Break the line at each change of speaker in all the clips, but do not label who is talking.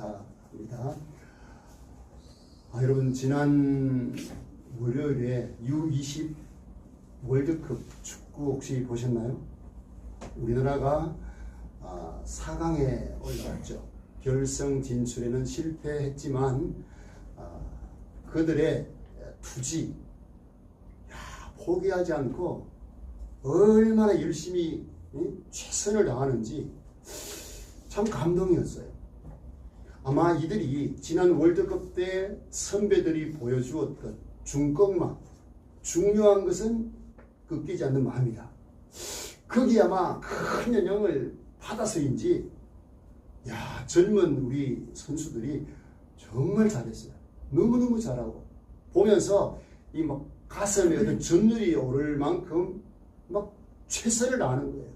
감사합니다. 여러분, 지난 월요일에 U20 월드컵 축구 혹시 보셨나요? 우리나라가 4강에 올라갔죠. 결승 진출에는 실패했지만 그들의 투지, 포기하지 않고 얼마나 열심히 최선을 다하는지 참 감동이었어요. 아마 이들이 지난 월드컵 때 선배들이 보여주었던 중꺾마, 중요한 것은 꺾이지 않는 마음이다. 거기에 아마 큰 영향을 받아서인지 젊은 우리 선수들이 정말 잘했어요. 너무너무 잘하고 보면서 이 막 가슴에 어떤 전율이 오를 만큼 막 최선을 다하는 거예요.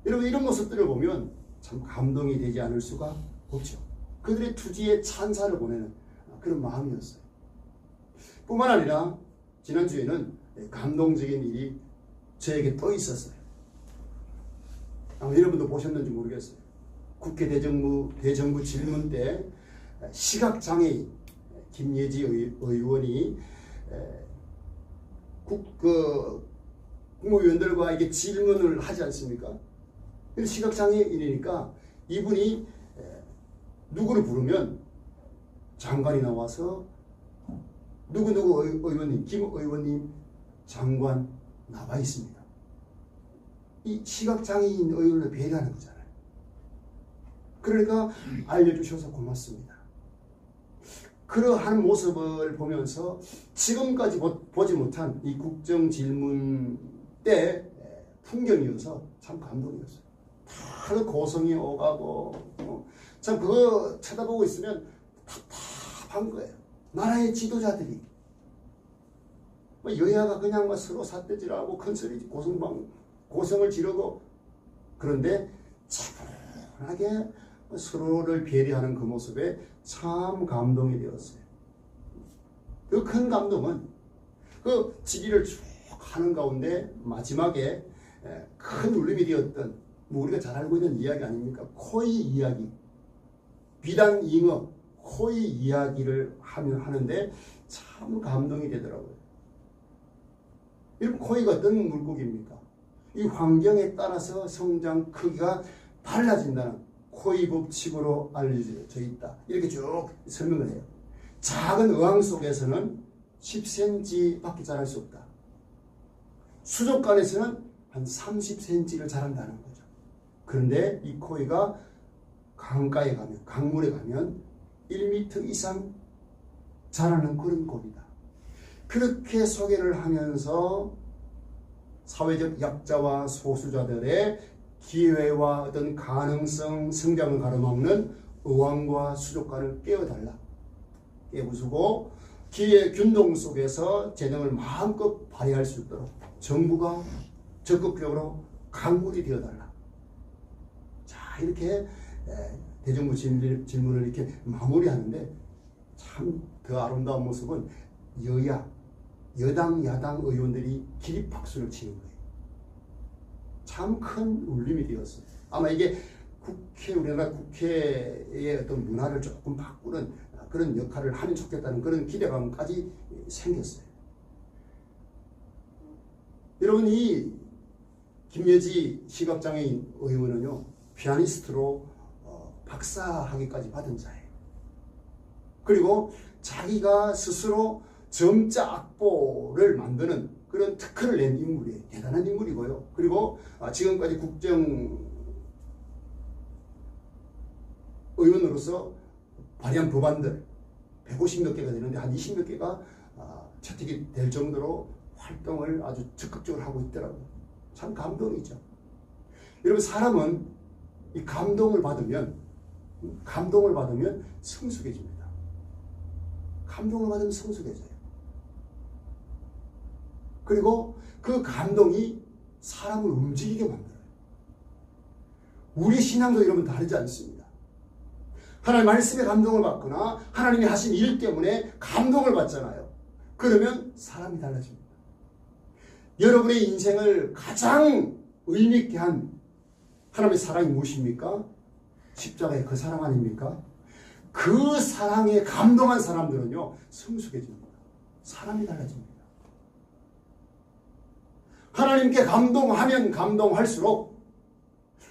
여러분, 이런 모습들을 보면 참 감동이 되지 않을 수가 없죠. 그들의 투지에 찬사를 보내는 그런 마음이었어요. 뿐만 아니라 지난주에는 감동적인 일이 저에게 또 있었어요. 아마 여러분도 보셨는지 모르겠어요. 국회 대정부 질문 때 시각장애인 김예지 의원이 국무위원들과 이게 질문을 하지 않습니까? 시각장애인이니까 이분이 누구를 부르면 장관이 나와서 누구누구 의원님, 김 의원님, 장관 나와 있습니다. 이 시각장애인 의원을 배려하는 거잖아요. 그러니까 알려주셔서 고맙습니다. 그러한 모습을 보면서 지금까지 보지 못한 이 국정질문 때 풍경이어서 참 감동이었어요. 다들 고성이 오가고 참 그거 쳐다보고 있으면 답답한 거예요. 나라의 지도자들이 여야가 그냥 서로 삿대질하고 큰소리 고성을 지르고 그런데 차분하게 서로를 배려하는 그 모습에 참 감동이 되었어요. 그 큰 감동은 그 질의를 쭉 하는 가운데 마지막에 큰 울림이 되었던 우리가 잘 알고 있는 이야기 아닙니까? 코이 이야기, 비단 잉어 코이 이야기를 하는데 참 감동이 되더라고요. 여러분, 코이가 어떤 물고기입니까? 이 환경에 따라서 성장 크기가 달라진다는 코이 법칙으로 알려져 있다. 이렇게 쭉 설명을 해요. 작은 어항 속에서는 10cm 밖에 자랄 수 없다. 수족관에서는 한 30cm를 자란다는 거죠. 그런데 이 코이가 강가에 가면, 강물에 가면 1m 이상 자라는 그런 꼴이다. 그렇게 소개를 하면서 사회적 약자와 소수자들의 기회와 어떤 가능성, 성장을 가로막는 어항과 수족관을 깨부수고 기회의 균등 속에서 재능을 마음껏 발휘할 수 있도록 정부가 적극적으로 강물이 되어달라. 자, 이렇게 대정부 질문을 이렇게 마무리하는데 참 그 아름다운 모습은 여당, 야당 의원들이 기립박수를 치는 거예요. 참 큰 울림이 되었어요. 아마 이게 우리나라 국회의 어떤 문화를 조금 바꾸는 그런 역할을 하면 좋겠다는 그런 기대감까지 생겼어요. 여러분, 이 김예지 시각장애인 의원은요, 피아니스트로 박사학위까지 받은 자예요. 그리고 자기가 스스로 점자 악보를 만드는 그런 특허를 낸 인물이에요. 대단한 인물이고요. 그리고 지금까지 국정 의원으로서 발의한 법안들 150몇 개가 되는데 한 20몇 개가 채택이 될 정도로 활동을 아주 적극적으로 하고 있더라고요. 참 감동이죠. 여러분, 사람은 이 감동을 받으면 성숙해집니다. 감동을 받으면 성숙해져요. 그리고 그 감동이 사람을 움직이게 만들어요. 우리 신앙도 여러분 다르지 않습니다. 하나님 말씀에 감동을 받거나 하나님이 하신 일 때문에 감동을 받잖아요. 그러면 사람이 달라집니다. 여러분의 인생을 가장 의미 있게 한 하나님의 사랑이 무엇입니까? 십자가의 그 사랑 아닙니까? 그 사랑에 감동한 사람들은요, 성숙해집니다. 사람이 달라집니다. 하나님께 감동하면 감동할수록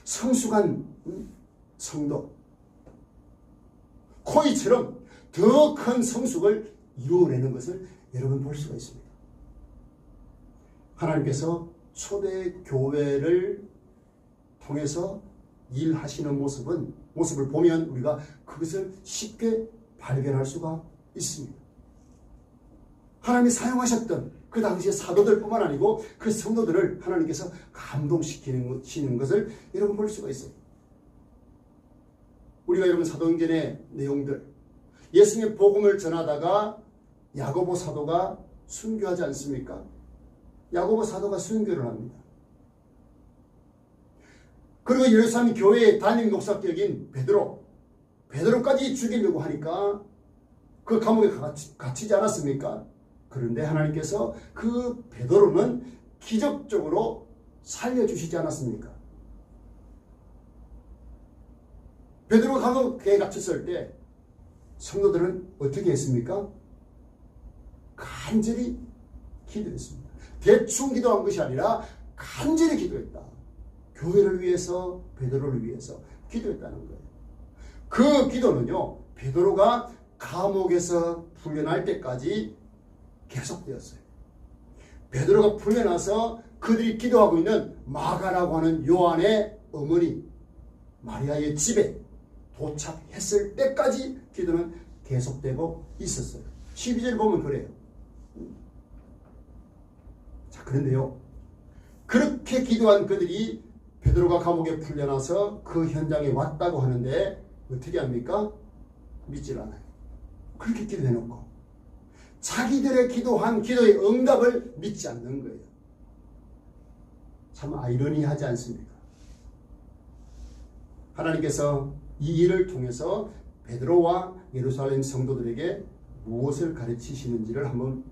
성숙한 성도, 코이처럼 더 큰 성숙을 이루어내는 것을 여러분 볼 수가 있습니다. 하나님께서 초대교회를 통해서 일하시는 모습을 보면 우리가 그것을 쉽게 발견할 수가 있습니다. 하나님이 사용하셨던 그 당시의 사도들 뿐만 아니고 그 성도들을 하나님께서 감동시키는 것을 여러분 볼 수가 있어요. 우리가 여러분 사도행전의 내용들, 예수님의 복음을 전하다가 야고보 사도가 순교하지 않습니까? 야고보 사도가 순교를 합니다. 그리고 예루살렘 교회의 담임 목사격인 베드로까지 죽이려고 하니까 그 감옥에 갇히지 않았습니까? 그런데 하나님께서 그 베드로는 기적적으로 살려주시지 않았습니까? 베드로가 감옥에 갇혔을 때 성도들은 어떻게 했습니까? 간절히 기도했습니다. 대충 기도한 것이 아니라 간절히 기도했다. 교회를 위해서, 베드로를 위해서 기도했다는 거예요. 그 기도는요, 베드로가 감옥에서 풀려날 때까지 계속되었어요. 베드로가 풀려나서 그들이 기도하고 있는 마가라고 하는 요한의 어머니 마리아의 집에 도착했을 때까지 기도는 계속되고 있었어요. 12절 보면 그래요. 자, 그런데요, 그렇게 기도한 그들이 베드로가 감옥에 풀려나서 그 현장에 왔다고 하는데 어떻게 합니까? 믿질 않아요. 그렇게 기도해놓고 자기들의 기도한 기도의 응답을 믿지 않는 거예요. 참 아이러니하지 않습니까? 하나님께서 이 일을 통해서 베드로와 예루살렘 성도들에게 무엇을 가르치시는지를 한번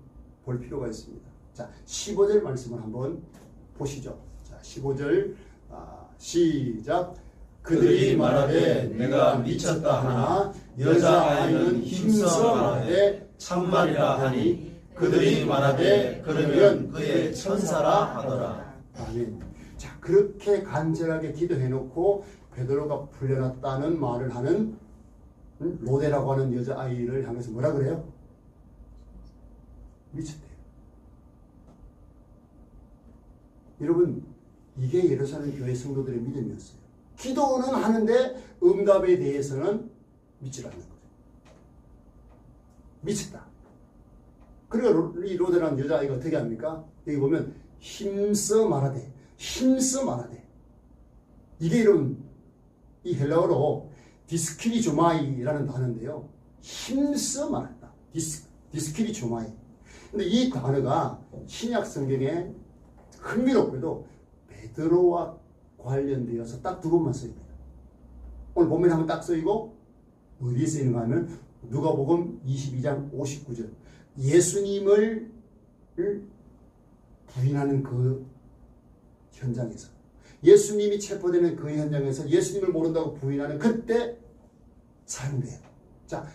볼 필요가 있습니다. 자, 15절 말씀을 한번 보시죠. 자, 15절 시작.
그들이 말하되 내가 미쳤다 하나 여자아이는 힘써 말하되 참말이라 하니 그들이 말하되 그러면 그의 천사라 하더라.
아멘. 자, 그렇게 간절하게 기도해놓고 베드로가 풀려났다는 말을 하는 로데라고 하는 여자아이를 향해서 뭐라 그래요? 미쳤대요. 여러분, 이게 예루살렘 교회 성도들의 믿음이었어요. 기도는 하는데 응답에 대해서는 믿지 않는 거예요. 미쳤다. 그리고 이 로데라는 여자아이가 어떻게 합니까? 여기 보면 힘써 말하되, 힘써 말하되. 이게 이런 이 헬라어로 디스키리조마이라는 단어인데요. 힘써 말한다. 디스키리조마이. 근데 이 단어가 신약 성경에 흥미롭게도 베드로와 관련되어서 딱 두 번만 쓰입니다. 오늘 본문에 한번 딱 쓰이고 어디에 쓰이는가 하면 누가복음 22장 59절. 예수님을 부인하는 그 현장에서, 예수님이 체포되는 그 현장에서 예수님을 모른다고 부인하는 그때 사용돼요. 자,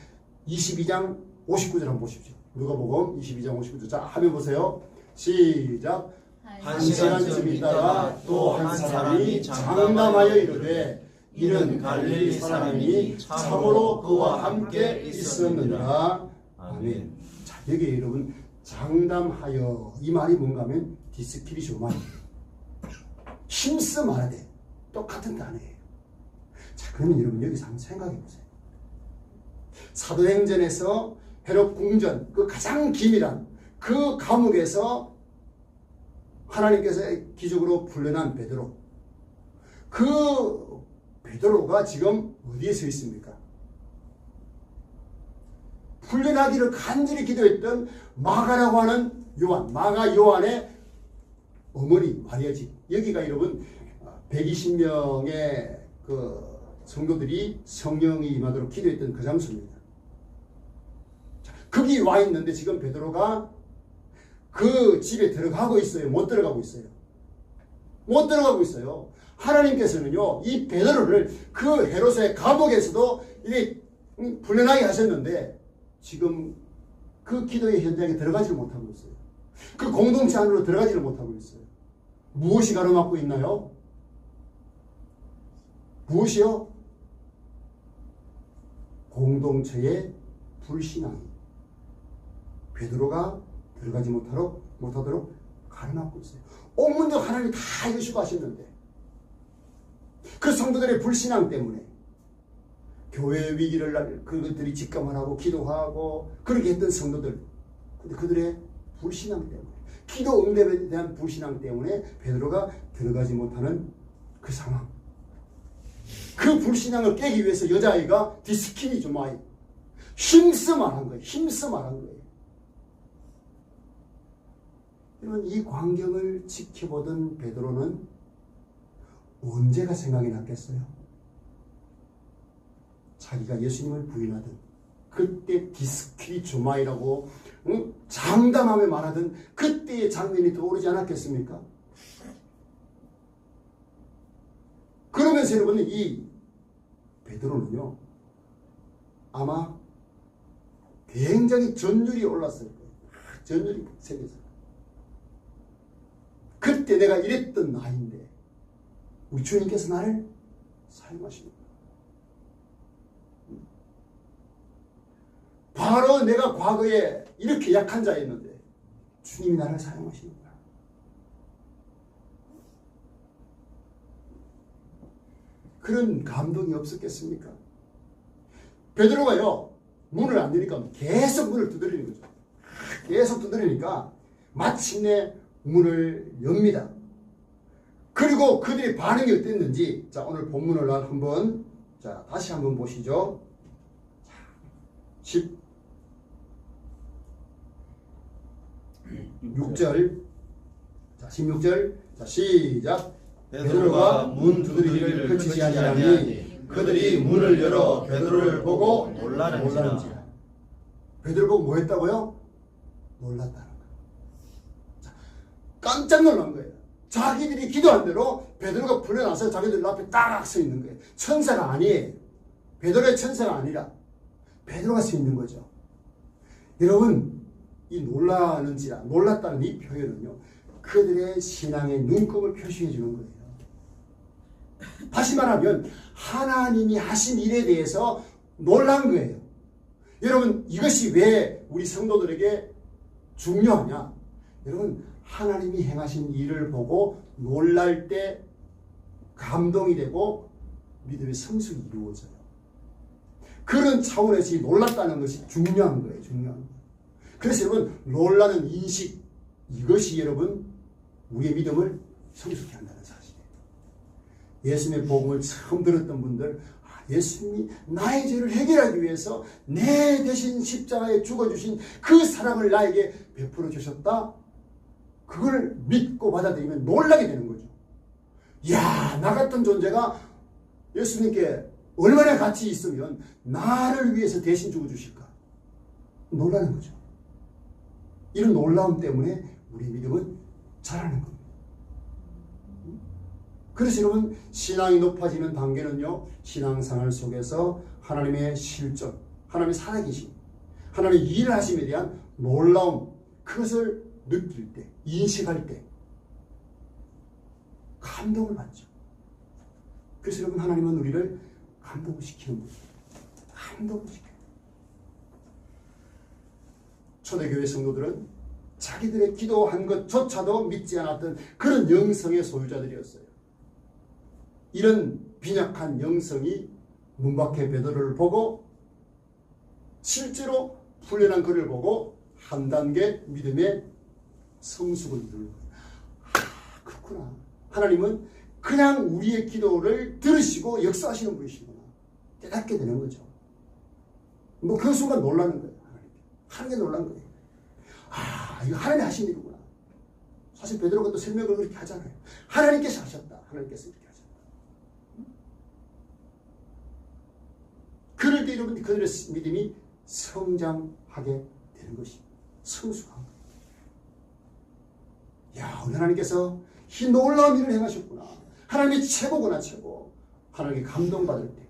22장 59절 한번 보십시오. 누가복음 22장 59절. 자, 화면 보세요. 시작.
한 시간쯤 있다가 또 한 사람이 장담하여 이르되 이는 갈릴리 사람이니 참으로 그와 함께 있었느니라. 아멘.
자, 여기 여러분 장담하여, 이 말이 뭔가 하면 디스키리조마이, 힘써 말하되, 똑같은 단어예요. 자, 그러면 여러분 여기서 한번 생각해 보세요. 사도행전에서 헤롯 궁전, 그 가장 기밀한 그 감옥에서 하나님께서 기적으로 풀려난 베드로, 그 베드로가 지금 어디에 서 있습니까? 풀려나기를 간절히 기도했던 마가라고 하는 요한, 마가 요한의 어머니 마리아 집. 여기가 여러분 120명의 그 성도들이 성령이 임하도록 기도했던 그 장소입니다. 자, 거기 와 있는데 지금 베드로가 그 집에 들어가고 있어요? 못 들어가고 있어요? 못 들어가고 있어요. 하나님께서는요, 이 베드로를 그 헤롯의 감옥에서도 이게 풀려나게 하셨는데 지금 그 기도의 현장에 들어가지를 못하고 있어요. 그 공동체 안으로 들어가지를 못하고 있어요. 무엇이 가로막고 있나요? 무엇이요? 공동체의 불신앙이 베드로가 들어가지 못하도록 가로막고 있어요. 온 문제 하나님 다 이루시고 하셨는데 그 성도들의 불신앙 때문에 교회의 위기를 그것들이 직감하고 기도하고 그렇게 했던 성도들, 근데 그들의 불신앙 때문에, 기도 응답에 대한 불신앙 때문에 베드로가 들어가지 못하는 그 상황, 그 불신앙을 깨기 위해서 여자아이가 디스키니 좀 아이 힘써 말한 거예요. 힘써 말한 거예요. 여러분, 이 광경을 지켜보던 베드로는 언제가 생각이 났겠어요? 자기가 예수님을 부인하던 그때 디스키리조마이라고 장담하며 말하던 그때의 장면이 떠오르지 않았겠습니까? 그러면서 여러분, 이 베드로는요 아마 굉장히 전율이 올랐을 거예요. 전율이 생겼어요. 그때 내가 이랬던 나인데 우리 주님께서 나를 사용하십니다. 바로 내가 과거에 이렇게 약한 자였는데 주님이 나를 사용하시는 거야. 그런 감동이 없었겠습니까? 베드로가요 문을 안 여니까 계속 문을 두드리는 거죠. 계속 두드리니까 마침내 문을 엽니다. 그리고 그들의 반응이 어땠는지, 자, 오늘 본문을 한번, 자, 다시 한번 보시죠. 자, 16절. 자, 16절. 자, 시작. 베드로가 문 두드리기를 그치지 아니하니 그들이 문을 열어 베드로를 보고 놀라는지라. 베드로 보고 뭐 했다고요? 놀랐다는 거예요. 자, 깜짝 놀란 거예요. 자기들이 기도한 대로 베드로가 풀려나서 자기들 앞에 딱 서 있는 거예요. 천사가 아니에요. 베드로의 천사가 아니라 베드로가 서 있는 거죠. 여러분, 이 놀랐다는 이 표현은요, 그들의 신앙의 눈금을 표시해 주는 거예요. 다시 말하면 하나님이 하신 일에 대해서 놀란 거예요. 여러분, 이것이 왜 우리 성도들에게 중요하냐? 여러분, 하나님이 행하신 일을 보고 놀랄 때 감동이 되고 믿음의 성숙이 이루어져요. 그런 차원에서 놀랐다는 것이 중요한 거예요. 중요한 거예요. 그래서 여러분, 놀라는 인식, 이것이 여러분 우리의 믿음을 성숙케 한다는 사실이에요. 예수님의 복음을 처음 들었던 분들, 예수님이 나의 죄를 해결하기 위해서 내 대신 십자가에 죽어주신 그 사랑을 나에게 베풀어 주셨다. 그걸 믿고 받아들이면 놀라게 되는 거죠. 이야, 나 같은 존재가 예수님께 얼마나 가치 있으면 나를 위해서 대신 죽어주실까? 놀라는 거죠. 이런 놀라움 때문에 우리 믿음은 자라는 겁니다. 그래서 여러분, 신앙이 높아지는 단계는요, 신앙생활 속에서 하나님의 실존, 하나님의 살아계심, 하나님의 일을 하심에 대한 놀라움, 그것을 느낄 때, 인식할 때 감동을 받죠. 그래서 여러분, 하나님은 우리를 감동시키는 분이에요. 감동을 시켜요. 초대교회 성도들은 자기들의 기도한 것조차도 믿지 않았던 그런 영성의 소유자들이었어요. 이런 빈약한 영성이 문 밖에 베드로를 보고 실제로 풀려난 그를 보고 한 단계 믿음의 성숙을 이루는 거예요. 그렇구나. 하나님은 그냥 우리의 기도를 들으시고 역사하시는 분이시구나. 깨닫게 되는 거죠. 뭐 그 순간 놀라는 거예요. 하나님께 놀란 거예요. 이거 하나님이 하신 일이구나. 사실 베드로가 또 설명을 그렇게 하잖아요. 하나님께서 하셨다. 하나님께서 이렇게 하셨다. 그럴 때 여러분, 그들의 믿음이 성장하게 되는 것입니다. 성숙한 거예요. 야, 오늘 하나님께서 이 놀라운 일을 행하셨구나. 하나님이 최고구나 최고. 하나님께 감동받을 때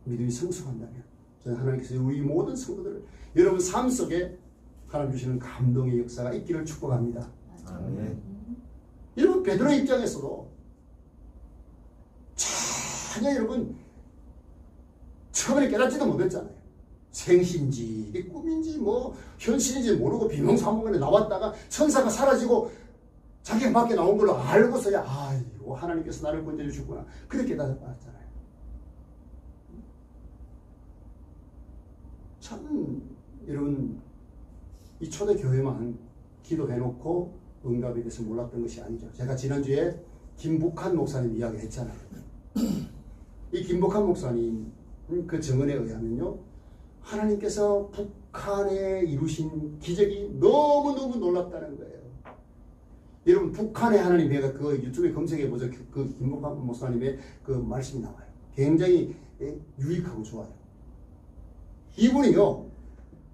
믿음이 성숙한다면 저는 하나님께서 우리 모든 성도들을 여러분 삶 속에 하나님 주시는 감동의 역사가 있기를 축복합니다.
아멘.
여러분 베드로 입장에서도 전혀 여러분 처음에 깨닫지도 못했잖아요. 생신지 이게 꿈인지 뭐 현실인지 모르고 비몽사몽간에 나왔다가 천사가 사라지고 자기가 밖에 나온 걸로 알고서야 아이고 하나님께서 나를 건져 주셨구나 그렇게 깨달았잖아요. 참 여러분 이 초대교회만 기도해놓고 응답에 대해서 몰랐던 것이 아니죠. 제가 지난주에 김북한 목사님 이야기 했잖아요. 이 김북한 목사님 그 증언에 의하면요, 하나님께서 북한에 이루신 기적이 너무너무 놀랍다는 거예요. 여러분 북한의 하나님, 제가 그 유튜브에 검색해보죠. 그 김북한 목사님의 그 말씀이 나와요. 굉장히 유익하고 좋아요. 이분이요,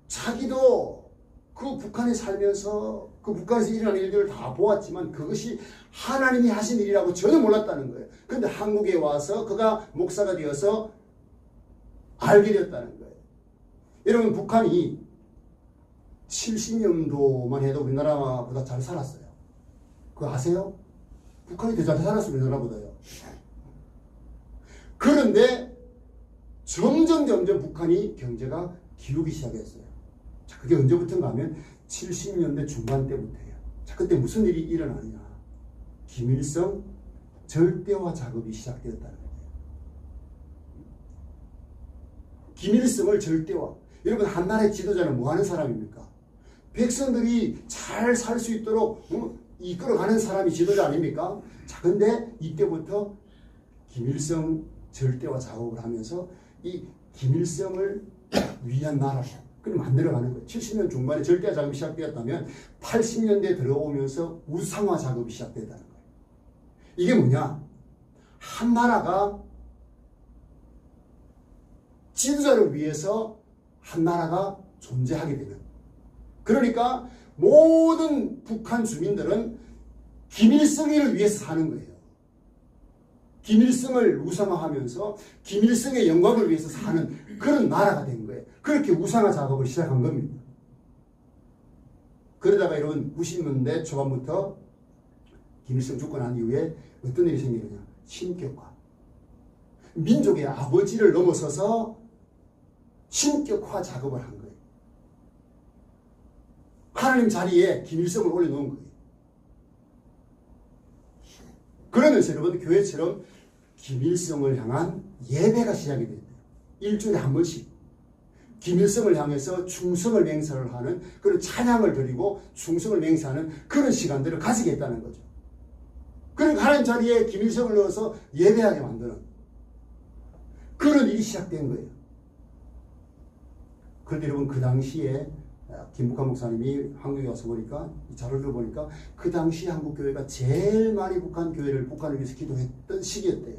자기도 그 북한에 살면서 그 북한에서 일어나는 일들을 다 보았지만 그것이 하나님이 하신 일이라고 전혀 몰랐다는 거예요. 그런데 한국에 와서 그가 목사가 되어서 알게 되었다는 거예요. 여러분 북한이 70년도만 해도 우리나라보다 잘 살았어요. 그거 아세요? 북한이 더 잘 살았어요. 우리나라보다요. 그런데 점점 북한이 경제가 기우기 시작했어요. 자, 그게 언제부터인가 하면 70년대 중반 때부터예요. 자, 그때 무슨 일이 일어나느냐. 김일성 절대화 작업이 시작되었다는 거예요. 김일성을 절대화. 여러분 한나라의 지도자는 뭐 하는 사람입니까? 백성들이 잘 살 수 있도록 이끌어가는 사람이 지도자 아닙니까? 자, 근데 이때부터 김일성 절대화 작업을 하면서 이 김일성을 위한 나라를 만들어가는 거예요. 70년 중반에 절대화 작업이 시작되었다면 80년대에 들어오면서 우상화 작업이 시작됐다는 거예요. 이게 뭐냐? 한 나라가 지도자를 위해서 한 나라가 존재하게 되는, 그러니까 모든 북한 주민들은 김일성을 위해서 사는 거예요. 김일성을 우상화하면서 김일성의 영광을 위해서 사는 그런 나라가 된 거예요. 그렇게 우상화 작업을 시작한 겁니다. 그러다가 여러분 90년대 초반부터 김일성 죽고 난 이후에 어떤 일이 생기느냐. 신격화. 민족의 아버지를 넘어서서 신격화 작업을 한 거예요. 하나님 자리에 김일성을 올려놓은 거예요. 그러면서 여러분 교회처럼 김일성을 향한 예배가 시작이 됐대요. 일주일에 한 번씩 김일성을 향해서 충성을 맹세를 하는 그런 찬양을 드리고 충성을 맹세하는 그런 시간들을 가지겠다는 거죠. 그러니까 하나님 자리에 김일성을 넣어서 예배하게 만드는 그런 일이 시작된 거예요. 그런데 여러분 그 당시에 김북한 목사님이 한국에 와서 보니까 이 자료를 보니까 그 당시 한국 교회가 제일 많이 북한을 위해서 기도했던 시기였대요.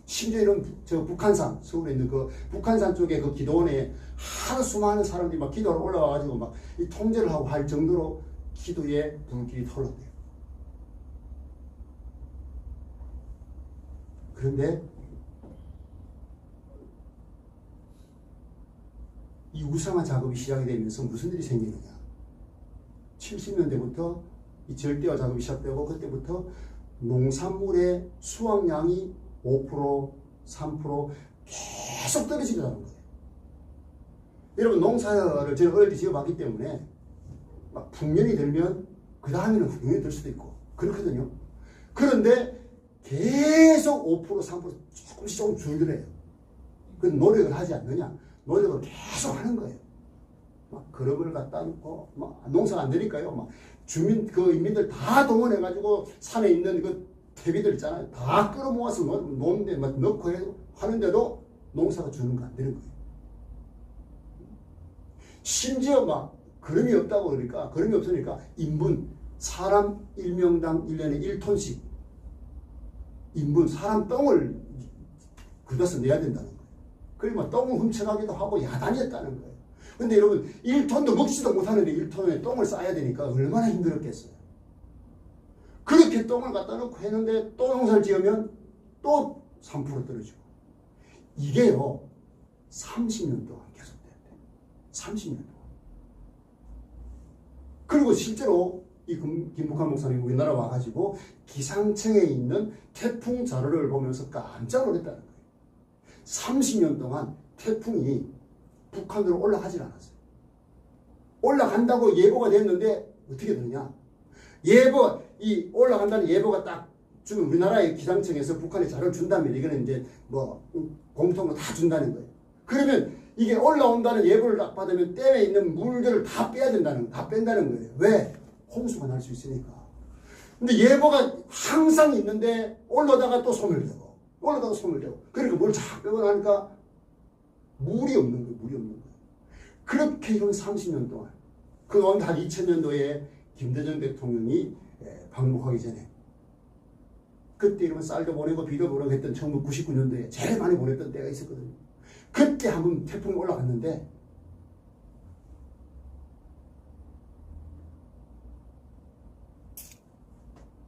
심지어 이런 저 북한산, 서울에 있는 그 북한산 쪽에 그 기도원에 하루 수많은 사람들이 막 기도하러 올라와가지고 막 이 통제를 하고 할 정도로 기도에 불길이 털었대요. 그런데 이 우상화 작업이 시작이 되면서 무슨 일이 생기느냐. 70년대부터 이 절대화 작업이 시작되고 그때부터 농산물의 수확량이 5%, 3% 계속 떨어지더라는 거예요. 여러분 농사를 저는 어릴 때 지어봤기 때문에 막 풍년이 들면 그 다음에는 풍년이 들 수도 있고 그렇거든요. 그런데 계속 5%, 3% 조금 줄더래요. 그래서 노력을 하지 않느냐. 노력을 계속 하는 거예요. 막 그릇을 갖다 놓고 막 농사가 안 되니까요. 막 주민 그 인민들 다 동원해가지고 산에 있는 그 퇴비들 있잖아요. 다 끌어모아서 놓는데 막 넣고 하는데도 농사가 주는 거 안 되는 거예요. 심지어 막 거름이 없다고 그러니까 거름이 없으니까 인분 사람 1명당 1년에 1톤씩 인분 사람 똥을 걷어서 내야 된다는 거예요. 그리고 똥을 훔쳐가기도 하고 야단이었다는 거예요. 근데 여러분 1톤도 먹지도 못하는데 1톤에 똥을 싸야 되니까 얼마나 힘들었겠어요. 그렇게 이렇게 똥을 갖다 놓고 했는데 또 농사를 지으면 또 3% 떨어지고. 이게요 30년 동안 계속됐대. 30년 동안. 그리고 실제로 이 김북한 목사님이 우리나라 와가지고 기상청에 있는 태풍 자료를 보면서 깜짝 놀랐다는 거예요. 30년 동안 태풍이 북한으로 올라가질 않았어요. 올라간다고 예보가 됐는데 어떻게 되느냐? 이 올라간다는 예보가 딱 주면 우리나라의 기상청에서 북한에 자료를 준다면 이거는 이제 뭐 공통으로 다 준다는 거예요. 그러면 이게 올라온다는 예보를 딱 받으면 댐에 있는 물들을 다 뺀다는 거예요. 왜? 홍수가 날 수 있으니까. 근데 예보가 항상 있는데 올라다가 또 소멸되고 올라다가 소멸되고 그러니까 뭘 쫙 빼고 나니까 물이 없는 거예요. 그렇게 이런 30년 동안 그건 한 2000년도에 김대중 대통령이 방북하기 전에 그때 이러면 쌀도 보내고 비도 보내고 했던 1999년도에 제일 많이 보냈던 때가 있었거든요. 그때 한번 태풍이 올라갔는데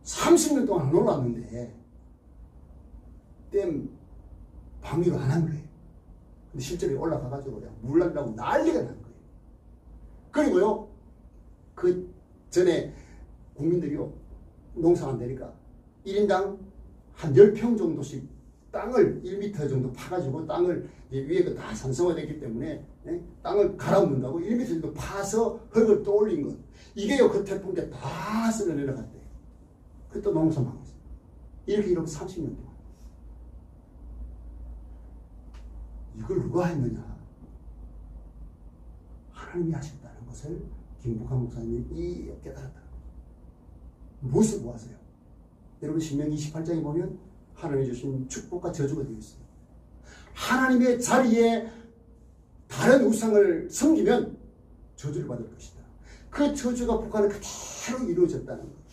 (30년) 동안 안 올랐는데 댐 방류를 안 한 거예요. 근데 실제로 올라가가지고 그냥 물 난다고 난리가 난 거예요. 그리고요 그 전에 국민들이요 농사 안 되니까 1인당 한 10평 정도씩 땅을 1m 정도 파가지고 땅을 위에 다 산성화됐기 때문에 땅을 갈아엎는다고 1m 정도 파서 흙을 또 올린 것. 이게요 그 태풍 때 다 쓸어 내려갔대요. 그때 농사 망했어요. 이렇게 30년 동안. 이걸 누가 했느냐? 하나님이 하셨다는 것을 김북한 목사님이 깨달았다. 무엇을 보았어요? 여러분 신명기 28장에 보면 하나님이 주신 축복과 저주가 되어 있어요. 하나님의 자리에 다른 우상을 섬기면 저주를 받을 것이다. 그 저주가 북한에 그대로 이루어졌다는 거예요.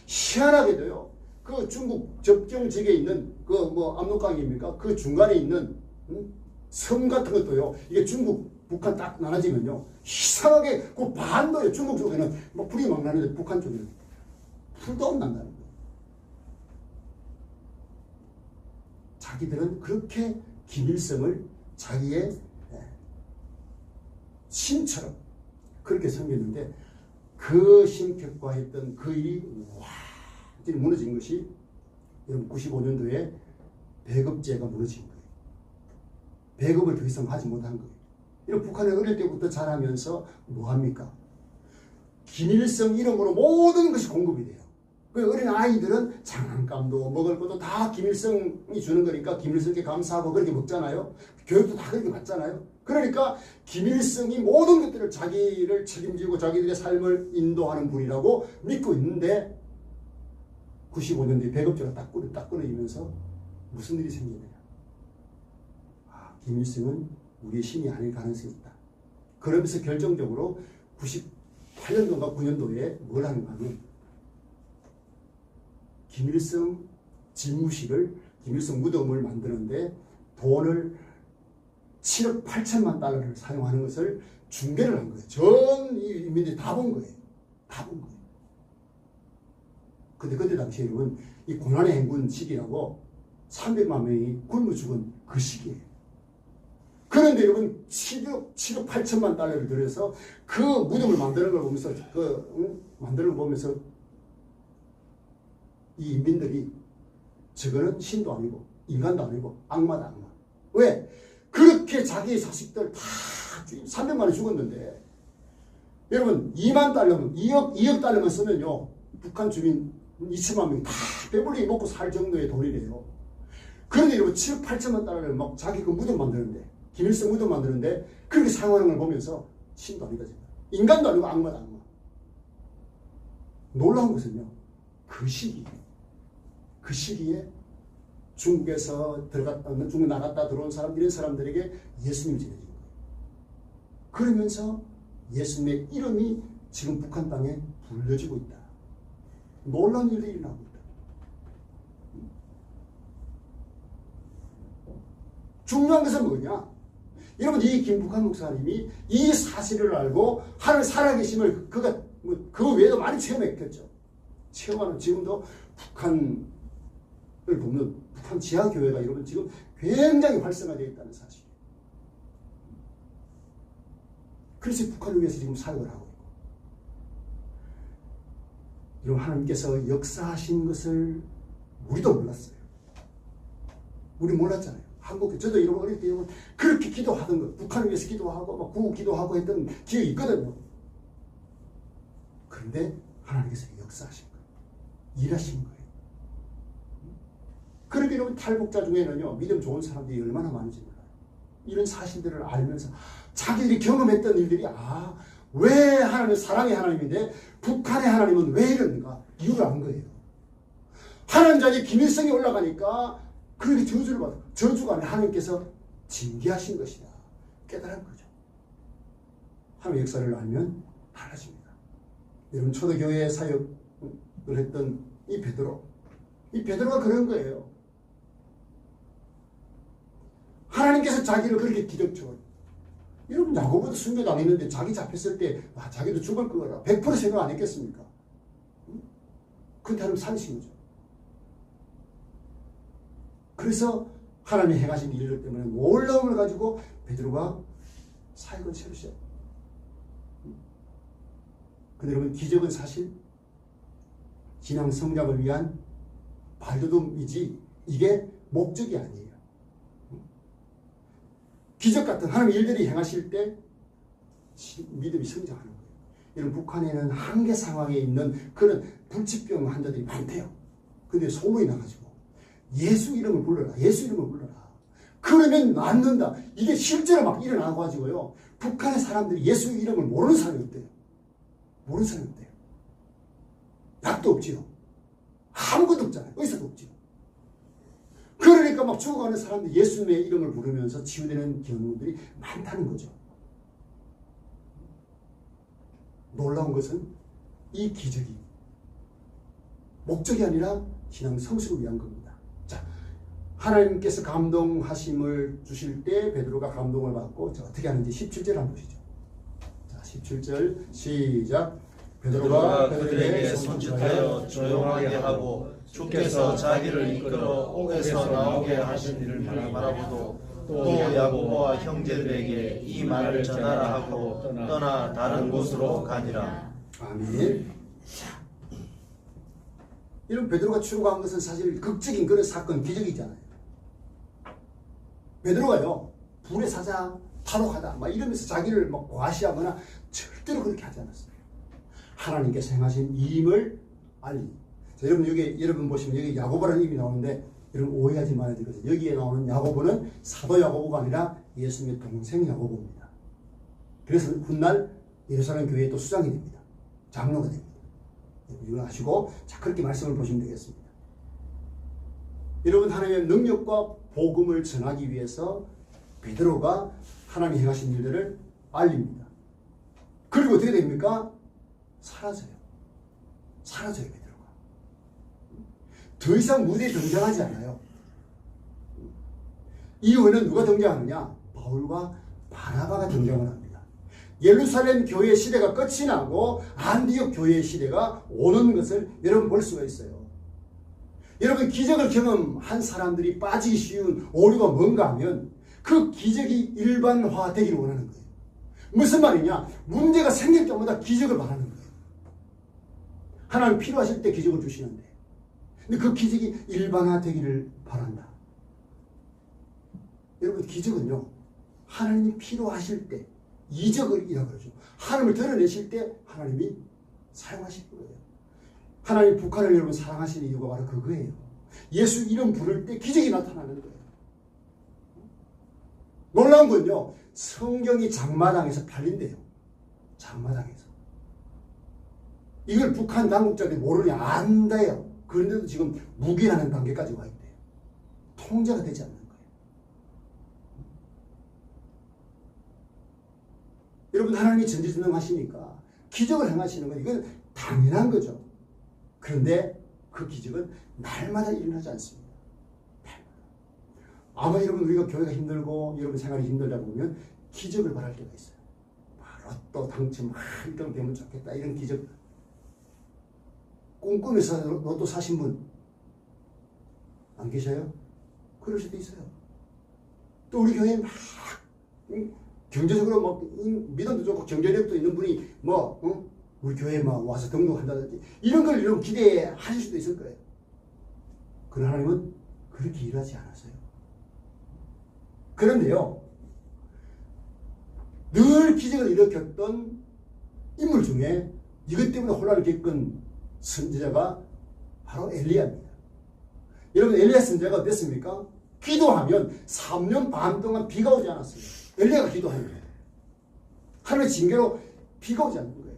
희한하게도요. 그 중국 접경지역에 있는 그 뭐 압록강입니까? 그 중간에 있는 섬 같은 것도요. 이게 중국 북한 딱 나눠지면요. 이상하게 그 반도에 중국 쪽에는 막 불이 막 나는데 북한 쪽에는 불도 안 난다는 거예요. 자기들은 그렇게 김일성을 자기의 신처럼 그렇게 섬겼는데 그 신격화했던 그 일이 완전히 무너진 것이 여러분 95년도에 배급제가 무너진 거예요. 배급을 더 이상 하지 못한 거예요. 이런 북한에 어릴 때부터 자라면서 뭐합니까? 김일성 이름으로 모든 것이 공급이 돼요. 그 어린 아이들은 장난감도 먹을 것도 다 김일성이 주는 거니까 김일성께 감사하고 그렇게 먹잖아요. 교육도 다 그렇게 받잖아요. 그러니까 김일성이 모든 것들을 자기를 책임지고 자기들의 삶을 인도하는 분이라고 믿고 있는데 95년도에 배급제가 딱 끊어지면서 무슨 일이 생기느냐. 김일성은 우리의 신이 아닐 가능성이 있다. 그러면서 결정적으로 98년도인가 9년도에 뭘 하는가 하면 김일성 집무실을 김일성 무덤을 만드는데 돈을 7억 8천만 달러를 사용하는 것을 중계를 한 거예요. 전 인민들이 다 본 거예요. 다 본 거예요. 근데 그때 당시에는 이 고난의 행군 시기라고 300만 명이 굶어 죽은 그 시기예요. 그런데 여러분 7억 8천만 달러를 들여서 그 무덤을 만드는 걸 보면서 만드는 걸 보면서 이 인민들이 저거는 신도 아니고 인간도 아니고 악마다 악마. 왜? 그렇게 자기의 자식들 다 300만 원 죽었는데 여러분 2만 달러면 2억 달러만 쓰면요 북한 주민 2천만 명이 다 배불리 먹고 살 정도의 돈이래요. 그런데 여러분 7억 8천만 달러를 막 자기 그 무덤 만드는데 김일성 무덤 만드는데 그렇게 사용하는 걸 보면서 신도 아니다 제가. 인간도 아니고 악마다 악마. 놀라운 것은요 그 시기에 중국에서 중국 나갔다 들어온 사람 이런 사람들에게 예수님이 전해진 거예요. 그러면서 예수님의 이름이 지금 북한 땅에 불려지고 있다. 놀라운 일들이 일어나고 있다. 중요한 것은 뭐냐? 여러분 이 김북한 목사님이 이 사실을 알고 하나님 살아계심을 그거 외에도 많이 체험했겠죠. 체험하는 지금도 북한을 보면 북한 지하교회가 여러분 지금 굉장히 활성화되어 있다는 사실. 그래서 북한을 위해서 지금 사역을 하고 있고. 여러분 하나님께서 역사하신 것을 우리도 몰랐어요. 우리 몰랐잖아요. 한국 저도 여러분 어릴 때 여러분 그렇게 기도하던 거, 북한을 위해서 기도하고 막 구호 기도하고 했던 기억이 있거든요. 그런데 하나님께서 역사하신 거예요. 일하신 거예요. 그렇게 여러분 탈북자 중에는요 믿음 좋은 사람들이 얼마나 많은지 몰라요. 이런 사실들을 알면서 자기들이 경험했던 일들이 왜 하나님은 사랑의 하나님인데 북한의 하나님은 왜 이러는가 이유를 안 거예요. 하나님 자리에 김일성이 올라가니까 그렇게 저주를 받아. 저주가 아니라 하나님께서 징계하신 것이다. 깨달은 거죠. 하나님의 역사를 알면 달라집니다. 여러분 초대교회 사역을 했던 이 베드로가 그런 거예요. 하나님께서 자기를 그렇게 기적처럼 여러분 야고보도 순교당했는데 자기 잡혔을 때 자기도 죽을 거라 100% 생각 안 했겠습니까? 그때 하나님 살리신 거죠. 그래서 하나님이 행하신 일들 때문에 놀라움을 가지고 베드로가 사역을 세우셔요. 근데 여러분 기적은 사실 신앙 성장을 위한 발돋움이지 이게 목적이 아니에요. 기적 같은 하나님의 일들이 행하실 때 믿음이 성장하는 거예요. 이런 북한에는 한계 상황에 있는 그런 불치병 환자들이 많대요. 근데 소문이 나가지고 예수 이름을 불러라. 예수 이름을 불러라. 그러면 낫는다. 이게 실제로 막 일어나가지고요. 북한의 사람들이 예수 이름을 모르는 사람이 없대요. 모르는 사람이 없대요. 약도 없지요. 아무것도 없잖아요. 의사도 없지요. 그러니까 막 죽어가는 사람들이 예수님의 이름을 부르면서 치유되는 경우들이 많다는 거죠. 놀라운 것은 이 기적이 목적이 아니라 신앙 성숙을 위한 겁니다. 자, 하나님께서 감동하심을 주실 때 베드로가 감동을 받고 어떻게 하는지 17절 한번 보시죠. 자, 17절 시작.
베드로가 그들에게 손짓하여 조용하게 하고 주께서 자기를 이끌어 옥에서 나오게 하신 일을 바라보고 또 야고보와 형제들에게 이 말을 전하라 하고 떠나 다른 곳으로 가니라.
아멘. 이런 베드로가 출고한 것은 사실 극적인 그런 사건, 기적이잖아요. 베드로가요, 불의 사자, 탈옥하다, 막 이러면서 자기를 막 과시하거나 절대로 그렇게 하지 않았어요. 하나님께서 행하신 임을 알리. 자, 여러분 보시면 여기 야고보라는 이름이 나오는데, 여러분 오해하지 말아야 되거든요. 여기에 나오는 야고보는 사도 야고보가 아니라 예수님의 동생 야고보입니다. 그래서 훗날 예루살렘 교회의 또 수장이 됩니다. 장로가 됩니다. 이거 아시고, 자, 그렇게 말씀을 보시면 되겠습니다. 여러분, 하나님의 능력과 복음을 전하기 위해서 베드로가 하나님이 행하신 일들을 알립니다. 그리고 어떻게 됩니까? 사라져요. 베드로가. 더 이상 무대에 등장하지 않아요. 이후에는 누가 등장하느냐? 바울과 바나바가 등장을 합니다. 예루살렘 교회 시대가 끝이 나고 안디옥 교회의 시대가 오는 것을 여러분 볼 수가 있어요. 여러분 기적을 경험한 사람들이 빠지기 쉬운 오류가 뭔가 하면 그 기적이 일반화되기를 원하는 거예요. 무슨 말이냐? 문제가 생길 때마다 기적을 바라는 거예요. 하나님 필요하실 때 기적을 주시는데 근데 그 기적이 일반화되기를 바란다. 여러분 기적은요 하나님이 필요하실 때 이적을이라고 그러죠. 하나님을 드러내실 때 하나님이 사용하실 거예요. 하나님 북한을 여러분 사랑하시는 이유가 바로 그거예요. 예수 이름 부를 때 기적이 나타나는 거예요. 놀라운 건요. 성경이 장마당에서 팔린대요. 장마당에서. 이걸 북한 당국자들이 모르냐 안돼요. 그런데도 지금 무기라는 단계까지 와 있대요. 통제가 되지 않는 거예요. 여러분 하나님이 전지전능하시니까 기적을 행하시는 건 이건 당연한 거죠. 그런데 그 기적은 날마다 일어나지 않습니다. 아마 여러분 우리가 교회가 힘들고 여러분 생활이 힘들다 보면 기적을 바랄 때가 있어요. 바로 또 당첨 1등 되면 좋겠다 이런 기적. 꿈꾸면서 로또 사신 분 안 계셔요? 그럴 수도 있어요. 또 우리 교회에 막 경제적으로 막 믿음도 좋고 경제력도 있는 분이 우리 교회에 막 와서 등록한다든지 이런 걸 여러분 기대하실 수도 있을 거예요. 그러나 하나님은 그렇게 일하지 않았어요. 그런데요, 늘 기적을 일으켰던 인물 중에 이것 때문에 혼란을 겪은 선지자가 바로 엘리야입니다. 여러분, 엘리야 선지자가 어땠습니까? 기도하면 3년 반 동안 비가 오지 않았어요. 엘리야가 기도하는 거예요. 하늘의 징계로 비가 오지 않는 거예요.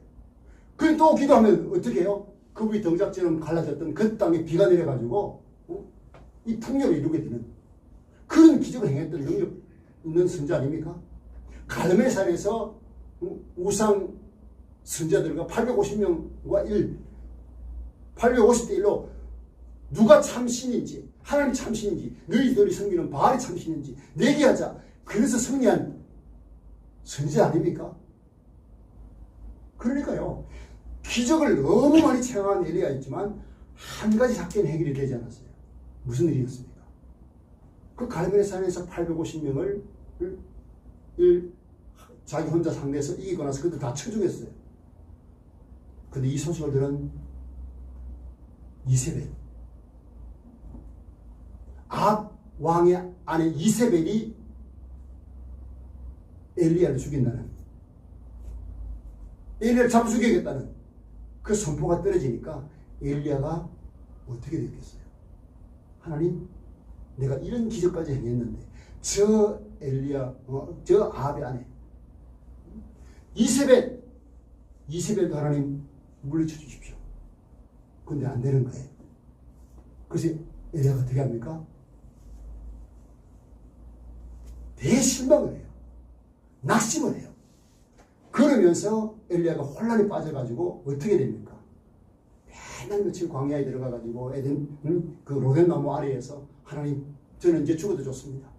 그럼 또 기도하면 어떻게 해요? 그 위 등작지는 갈라졌던 그 땅에 비가 내려가지고 이 풍요를 이루게 되는 그런 기적을 행했던 능력 있는 선지 아닙니까? 갈멜산에서 우상 선지자들과 850명과 850대 1로 누가 참신인지, 하나님 참신인지, 너희들이 섬기는 바알이 참신인지 내기하자. 그래서 승리한 선지자 아닙니까? 그러니까요, 기적을 너무 많이 체험한 엘리야가 있지만 한 가지 사건이 해결이 되지 않았어요. 무슨 일이었습니까? 그 갈멜의 산에서 850명을 자기 혼자 상대해서 이기고 나서 그들 다 쳐죽였어요. 근데 이 소식을 들은 이세벨, 아합 왕의 아내 이세벨이 엘리야를 죽인다는, 엘리야를 잡아 죽이겠다는 그 선포가 떨어지니까 엘리야가 어떻게 됐겠어요? 하나님, 내가 이런 기적까지 행했는데 저 엘리야, 저 아합의 아내 이세벨도 하나님 물리쳐 주십시오. 근데 안 되는 거예요. 그래서 엘리야가 어떻게 합니까? 대실망을 해요. 낙심을 해요. 그러면서 엘리야가 혼란에 빠져가지고 어떻게 됩니까? 맨날 며칠 광야에 들어가가지고 그 로뎀나무 아래에서 하나님, 저는 이제 죽어도 좋습니다.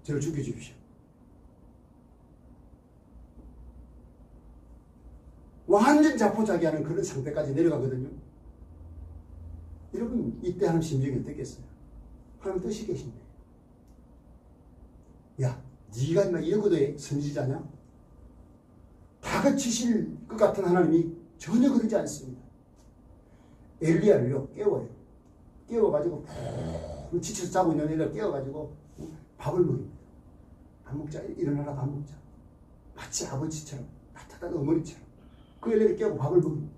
저를 죽여주십시오. 완전 자포자기하는 그런 상태까지 내려가거든요. 여러분, 이때 하나님 심정이 어떻겠어요? 하나님 뜻이 계신데, 야, 네가 임마 이러고도 선지자냐? 다그치실 것 같은 하나님이 전혀 그러지 않습니다. 엘리야를요 깨워요. 깨워가지고 푹 지쳐서 자고 있는 엘리야를 깨워가지고 밥을 먹입니다. 밥 먹자, 일어나라, 밥 먹자. 마치 아버지처럼 따뜻한 어머니처럼 그 엘리야를 깨우고 밥을 먹입니다.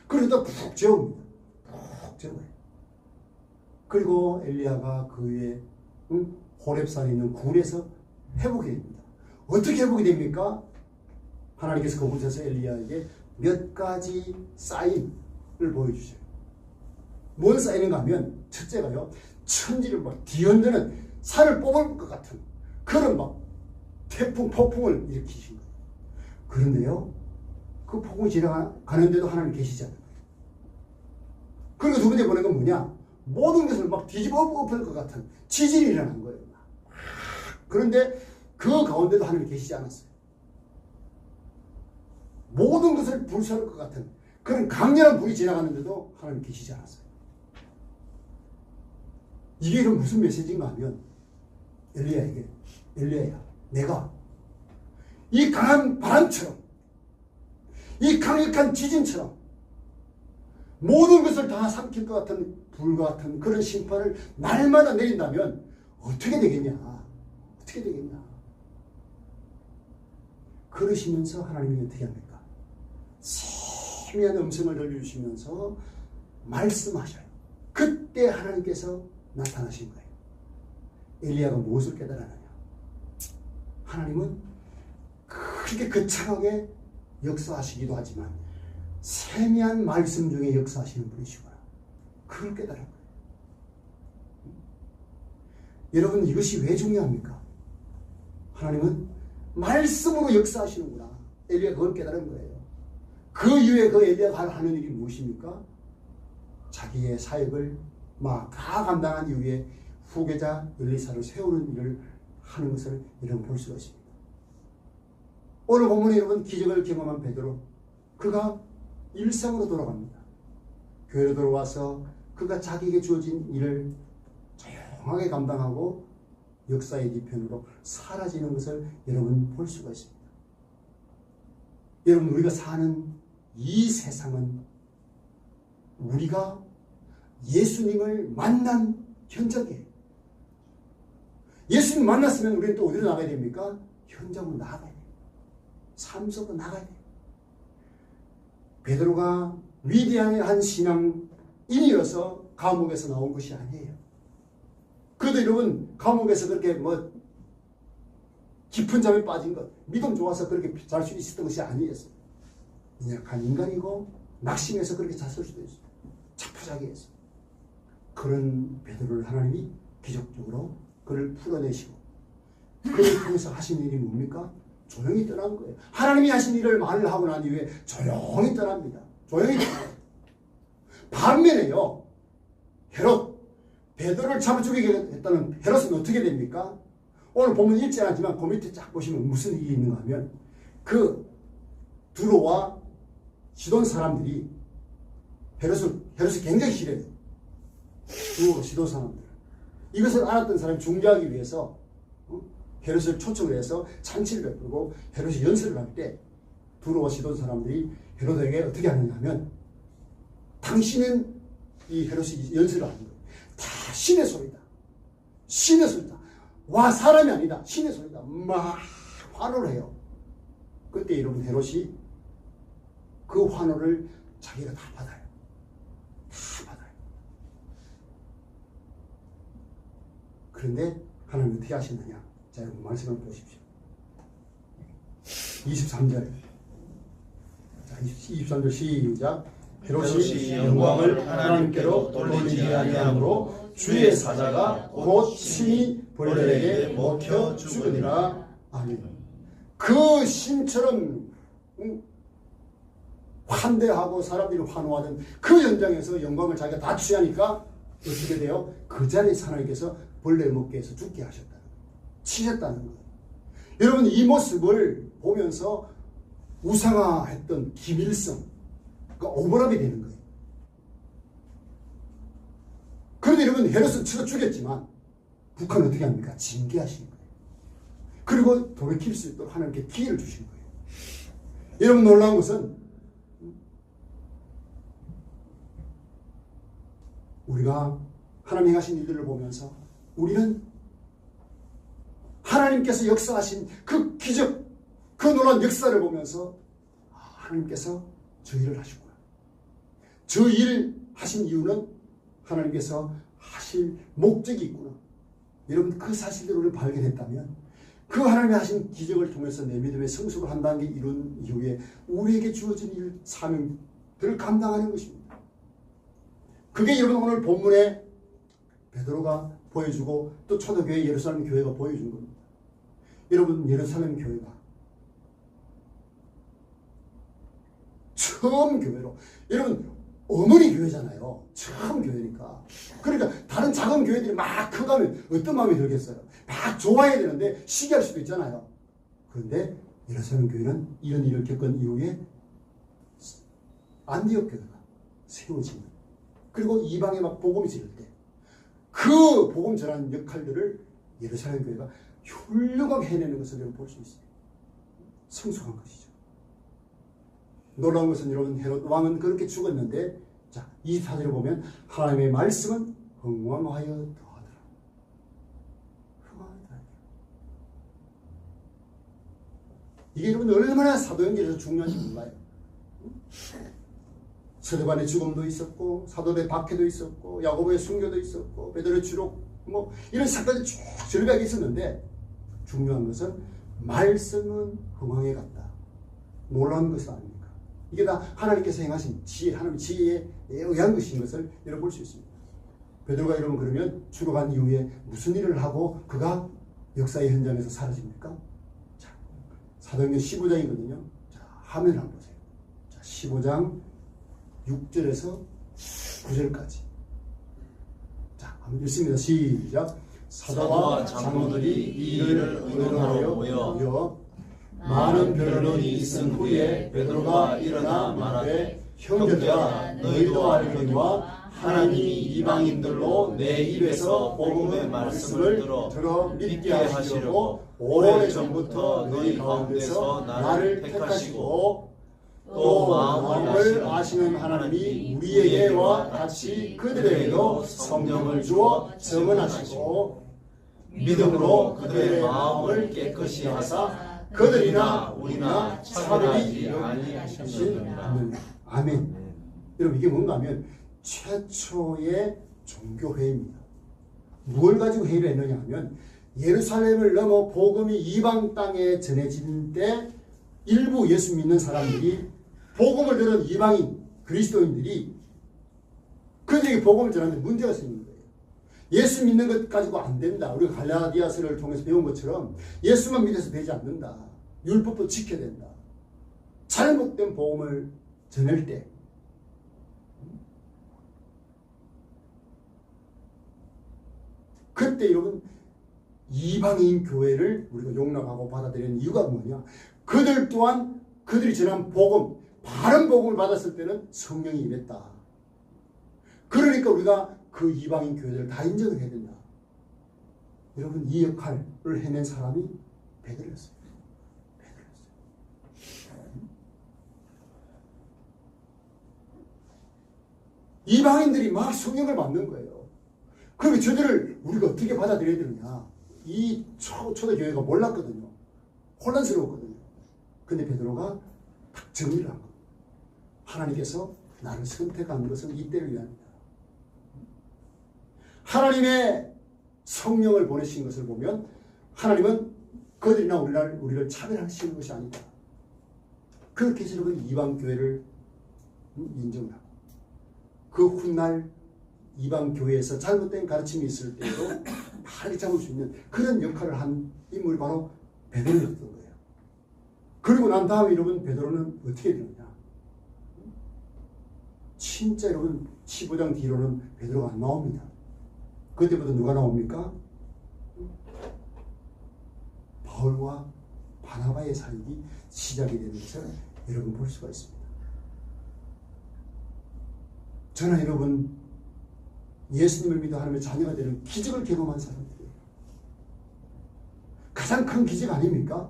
그러다 푹 재웁니다. 푹 재워요. 그리고 엘리야가 그 위에 호렙산에 있는 굴에서 회복이 됩니다. 어떻게 회복이 됩니까? 하나님께서 그곳에서 엘리야에게 몇 가지 사인을 보여주셔요. 뭔 사인인가 하면, 첫째가요, 천지를 막 뒤흔드는 산을 뽑을 것 같은 그런 막 태풍, 폭풍을 일으키신 거예요. 그런데요, 그 폭풍이 지나가는데도 하나님 계시잖아요. 그리고 두 번째 보는 건 뭐냐? 모든 것을 막 뒤집어 엎을 것 같은 지진이 일어난 거예요. 그런데 그 가운데도 하나님 계시지 않았어요. 모든 것을 불사를 것 같은 그런 강렬한 불이 지나가는데도 하나님 계시지 않았어요. 이게 그럼 무슨 메시지인가 하면, 엘리야에게, 엘리야야, 내가 이 강한 바람처럼, 이 강력한 지진처럼 모든 것을 다 삼킬 것 같은 불과 같은 그런 심판을 날마다 내린다면 어떻게 되겠냐? 어떻게 되겠냐? 그러시면서 하나님이 어떻게 합니까? 세미한 음성을 들려주시면서 말씀하셔요. 그때 하나님께서 나타나신 거예요. 엘리야가 무엇을 깨달았느냐? 하나님은 그렇게 거창하게 역사하시기도 하지만 세미한 말씀 중에 역사하시는 분이시구나. 그걸 깨달은 거예요. 여러분, 이것이 왜 중요합니까? 하나님은 말씀으로 역사하시는구나. 엘리야가 그걸 깨달은 거예요. 그 이후에 그 엘리야가 하는 일이 무엇입니까? 자기의 사역을 막 다 감당한 이후에 후계자 엘리사를 세우는 일을 하는 것을 여러분 볼 수가 있습니다. 오늘 본문에 여러분 기적을 경험한 베드로, 그가 일상으로 돌아갑니다. 교회로 들어와서 그가 자기에게 주어진 일을 조용하게 감당하고 역사의 뒤편으로 사라지는 것을 여러분 볼 수가 있습니다. 여러분, 우리가 사는 이 세상은 우리가 예수님을 만난 현장이에요. 예수님 만났으면 우리는 또 어디로 나가야 됩니까? 현장으로 나가야 돼요. 삶 속으로 나가야 돼요. 베드로가 위대한 신앙인이어서 감옥에서 나온 것이 아니에요. 그래도 여러분, 감옥에서 그렇게 깊은 잠에 빠진 것, 믿음 좋아서 그렇게 잘 수 있었던 것이 아니었어요. 약한 인간이고 낙심해서 그렇게 잤을 수도 있어요. 자포자기해서. 그런 베드로를 하나님이 기적적으로 그를 풀어내시고 그를 통해서 하신 일이 뭡니까? 조용히 떠난 거예요. 하나님이 하신 일을 말을 하고 난 이후에 조용히 떠납니다. 조용히 떠나요. 반면에요, 헤롯, 베드로를 잡아 죽이게 했다는 헤롯은 어떻게 됩니까? 오늘 보면 읽지 않았지만 그 밑에 쫙 보시면 무슨 일이 있는가 하면 그 두로와 시돈 사람들이 헤롯을 굉장히 싫어해요. 두로 시돈 사람들. 이것을 알았던 사람이 중재하기 위해서 헤롯을 초청을 해서 잔치를 베풀고 헤롯이 연설을 할 때 두로와 시돈 사람들이 헤롯에게 어떻게 하느냐 하면 당신은 이 헤롯이 연설을 하는 거예요. 다 신의 소리다. 신의 소리다. 와, 사람이 아니다. 신의 소리다. 막 환호를 해요. 그때 여러분 헤롯이 그 환호를 자기가 다 받아요. 다 받아요. 그런데 하나님은 어떻게 하시느냐? 자, 여러분 말씀을 보십시오. 23절. 자, 23절 시작.
헤롯이 영광을 하나님께로 돌리지 아니하므로 주의 사자가 곧 친히 벌레에게 먹혀 죽으니라.
아멘. 그 신처럼 환대하고 사람들이 환호하던 그 현장에서 영광을 자기가 다 취하니까 어떻게 돼요? 그 자리에서 하나님께서 벌레 먹게 해서 죽게 하셨다는 거예요. 치셨다는 거예요. 여러분, 이 모습을 보면서 우상화했던 김일성, 오버랩이 되는 거예요. 그런데 여러분, 헤롯은 치러 죽였지만 북한은 어떻게 합니까? 징계하시는 거예요. 그리고 돌이킬 수 있도록 하나님께 기회를 주신 거예요. 여러분, 놀라운 것은 우리가 하나님 행하신 일들을 보면서 우리는 하나님께서 역사하신 그 기적, 그 놀라운 역사를 보면서 하나님께서 저 일을 하셨구나. 저 일을 하신 이유는 하나님께서 하실 목적이 있구나. 여러분, 그 사실들을 우리가 발견했다면 그 하나님이 하신 기적을 통해서 내 믿음의 성숙을 한다는 게 이룬 이후에 우리에게 주어진 일, 사명들을 감당하는 것입니다. 그게 여러분 오늘 본문에 베드로가 보여주고 또 초대교회 예루살렘 교회가 보여준 겁니다. 여러분, 예루살렘 교회가 처음 교회로, 여러분 어머니 교회잖아요. 처음 교회니까. 그러니까 다른 작은 교회들이 막 커가면 어떤 마음이 들겠어요? 막 좋아해야 되는데 시기할 수도 있잖아요. 그런데 예루살렘 교회는 이런 일을 겪은 이후에 안디옥 교회가 세워지는, 그리고 이방에 막 복음이 지를 때 그 복음 전하는 역할들을 예루살렘 교회가 훌륭하게 해내는 것을 여러분 볼 수 있어요. 성숙한 것이죠. 놀라운 것은 여러분, 헤롯 왕은 그렇게 죽었는데, 자, 24절을 보면 하나님의 말씀은 흥왕하여 더하더라. 흥왕하여 더하더라. 이게 여러분 얼마나 사도행전에서 중요한지 몰라요. 스데반의 죽음도 있었고, 사도의 박해도 있었고, 야고보의 순교도 있었고, 베드로의 주록, 이런 사건이 쭉 절벽에 있었는데, 중요한 것은 말씀은 흥왕에 갔다. 놀라운 것은 아닙니까? 이게 다 하나님께서 행하신 지혜, 하나님의 지혜에 의한 것인 것을 여러분 볼 수 있습니다. 베드로가 여러분 그러면 죽어간 이후에 무슨 일을 하고 그가 역사의 현장에서 사라집니까? 자, 사도행전 15장이거든요. 자, 화면 한번 보세요. 자, 15장 6절에서 9절까지. 자, 한번 읽습니다. 시작. 사도와 장로들이 이 일을 의논하여 모여 많은 변론이 있은 후에 베드로가 일어나 말하되, 형제들아 너희도 알거니와 하나님이 이방인들로 내 입에서 복음의 말씀을 들어 믿게 하시려고 오래전부터 너희 가운데서 나를 택하시고 또 마음을 아시는 하나님이 우리에게와 같이 그들에게도 성령을 주어 증언하시고 믿음으로 그들의 마음을 깨끗이 하사 그들이나 우리나 차별하지 아니하셨느니라. 아멘. 여러분 이게 뭔가 하면 최초의 종교회의입니다. 무엇을 가지고 회의를 했느냐 하면 예루살렘을 넘어 복음이 이방 땅에 전해진 때 일부 예수 믿는 사람들이 복음을 들은 이방인 그리스도인들이 그들에게 복음을 전하는데 문제가 생긴 거예요. 예수 믿는 것 가지고 안 된다. 우리가 갈라디아서를 통해서 배운 것처럼 예수만 믿어서 되지 않는다. 율법도 지켜야 된다. 잘못된 복음을 전할 때 그때 여러분 이방인 교회를 우리가 용납하고 받아들이는 이유가 뭐냐? 그들 또한 그들이 전한 복음, 바른 복음을 받았을 때는 성령이 임했다. 그러니까 우리가 그 이방인 교회들을 다 인정을 해야 된다. 여러분 이 역할을 해낸 사람이 베드로였어요. 이방인들이 막 성령을 받는 거예요. 그러면 저들을 우리가 어떻게 받아들여야 되느냐? 이 초대교회가 몰랐거든요. 혼란스러웠거든요. 근데 베드로가 딱 정리를 한 겁니다. 하나님께서 나를 선택한 것은 이때를 위함이다. 하나님의 성령을 보내신 것을 보면 하나님은 그들이나 우리를 차별하시는 것이 아니다. 그렇게 해서 여러분 이방 교회를 인정을 하고 그 훗날 이방 교회에서 잘못된 가르침이 있을 때도 바르게 잡을 수 있는 그런 역할을 한 인물이 바로 베드로였던 거예요. 그리고 난 다음에 여러분 베드로는 어떻게 되느냐? 진짜 여러분 15장 뒤로는 베드로가 안 나옵니다. 그때부터 누가 나옵니까? 바울과 바나바의 사역이 시작이 되는 것을 여러분 볼 수가 있습니다. 저는 여러분 예수님을 믿어 하나님의 자녀가 되는 기적을 경험한 사람들이에요. 가장 큰 기적 아닙니까?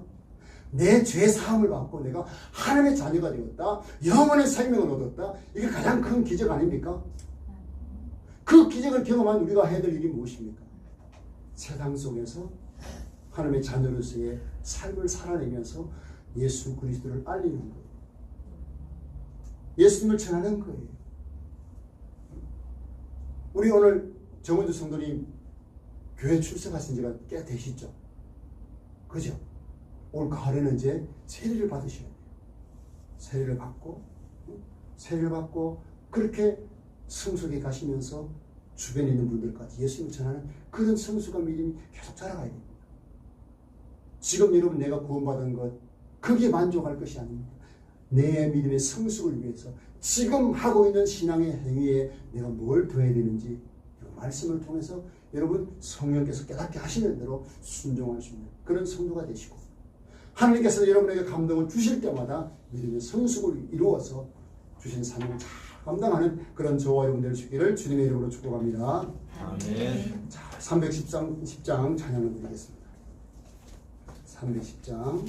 내 죄 사함을 받고 내가 하나님의 자녀가 되었다. 영원의 생명을 얻었다. 이게 가장 큰 기적 아닙니까? 그 기적을 경험한 우리가 해야 될 일이 무엇입니까? 세상 속에서 하나님의 자녀로서의 삶을 살아내면서 예수 그리스도를 알리는 거예요. 예수님을 전하는 거예요. 우리 오늘 정원주 성도님 교회 출석하신 지가 꽤 되시죠? 그죠? 올 가을에는 이제 세례를 받으셔야 돼요. 세례를 받고 그렇게 성숙에 가시면서 주변에 있는 분들까지 예수님을 전하는 그런 성숙과 믿음이 계속 자라가야 됩니다. 지금 여러분 내가 구원받은 것 거기에 만족할 것이 아닙니다. 내 믿음의 성숙을 위해서 지금 하고 있는 신앙의 행위에 내가 뭘 더해야 되는지 이 말씀을 통해서 여러분 성령께서 깨닫게 하시는 대로 순종할 수 있는 그런 성도가 되시고 하나님께서 여러분에게 감동을 주실 때마다 믿음의 성숙을 이루어서 주신 사명을 잘 감당하는 그런 저와 여러분 될 수 있기를 주님의 이름으로 축복합니다.
아멘.
자, 310장 찬양을 드리겠습니다. 310장